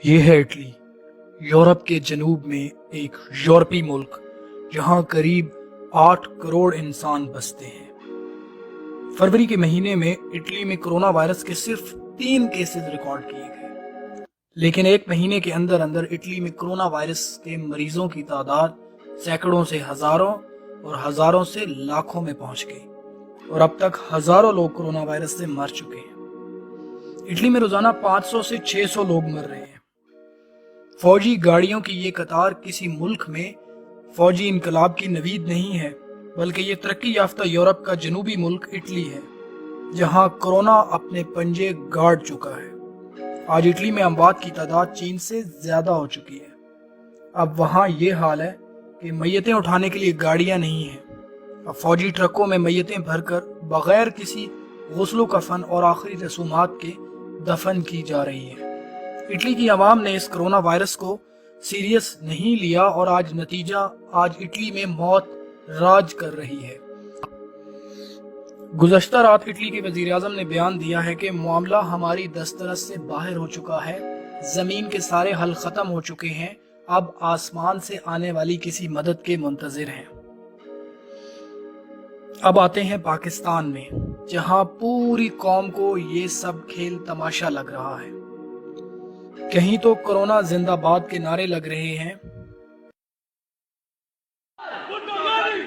ये है Italy, Europe के जनूब में एक यूरोपी मुल्क जहां करीब 8 करोड़ इंसान बसते हैं। फरवरी के महीने में इटली में कोरोना वायरस के सिर्फ 3 केसेस रिकॉर्ड किए गए, लेकिन एक महीने के अंदर अंदर इटली में कोरोना वायरस के मरीजों की तादाद सैकड़ों से हजारों और हजारों से लाखों में पहुंच गई और अब तक हजारों लोग कोरोना वायरस से मर चुके हैं। इटली में रोजाना 500 से 600 लोग मर रहे हैं। फौजी गाड़ियों की ये कतार किसी मुल्क में फौजी इनकलाब की नवीद नहीं है, बल्कि ये तरक्की याफ्ता यूरोप का जनूबी मुल्क इटली है, जहां कोरोना अपने पंजे गाड़ चुका है। आज इटली में अमवात की तादाद चीन से ज्यादा हो चुकी है। अब वहां ये हाल है कि मैयतें उठाने के लिए गाड़ियां नहीं हैं। अब फौजी ट्रकों में मैयतें भरकर बगैर किसी गुस्लो कफन और आखिरी रसूमात के दफन की जा रही है। इटली की आवाम ने इस कोरोना वायरस को सीरियस नहीं लिया और आज इटली में मौत राज कर रही है। गुज़श्ता रात इटली के वजीर आज़म ने बयान दिया है कि मामला हमारी दस्तरस से बाहर हो चुका है, जमीन के सारे हल खत्म हो चुके हैं, अब आसमान से आने वाली किसी मदद के मुंतजिर हैं। अब आते हैं पाकिस्तान में, जहां पूरी कौम को ये सब खेल तमाशा लग रहा है। कहीं तो कोरोना जिंदाबाद के नारे लग रहे हैं,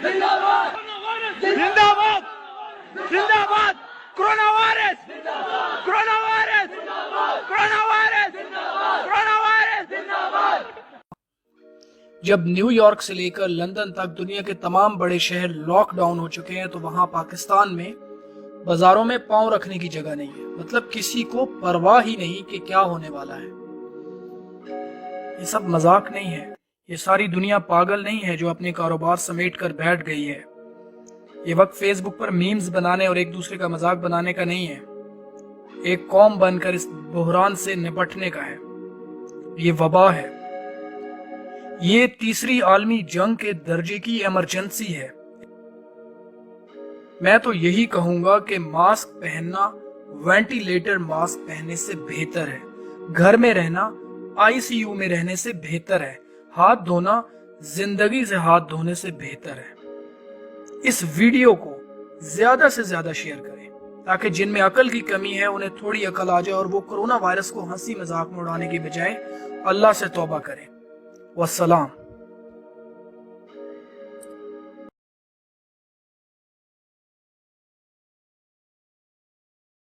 जिंदाबाद जिंदाबाद जिंदाबाद corona virus corona virus corona virus corona virus जिंदाबाद। जब न्यूयॉर्क से लेकर लंदन तक दुनिया के तमाम बड़े शहर लॉकडाउन हो चुके हैं, तो वहां पाकिस्तान में बाजारों में पांव रखने की जगह नहीं है। मतलब किसी को परवाह ही नहीं कि क्या होने वाला है। ये सब मजाक नहीं है। ये सारी दुनिया पागल नहीं है जो अपने कारोबार समेट कर बैठ गई है। ये वक्त फेसबुक पर मीम्स बनाने और एक दूसरे का मजाक बनाने का नहीं है। एक कौम बनकर इस बुहरान से निपटने का है। ये वबा है। ये तीसरी आलमी जंग के दर्जे की इमरजेंसी है। मैं तो यही कहूंगा कि मास्क पहनना वेंटिलेटर मास्क पहनने से बेहतर है। घर में रहना आईसीयू में रहने से बेहतर है। हाथ धोना जिंदगी से हाथ धोने से बेहतर है। इस वीडियो को ज्यादा से ज्यादा शेयर करें ताकि जिनमें अकल की कमी है उन्हें थोड़ी अकल आ जाए और वो कोरोना वायरस को हंसी मजाक में उड़ाने की बजाय अल्लाह से तौबा करें। वस्सलाम।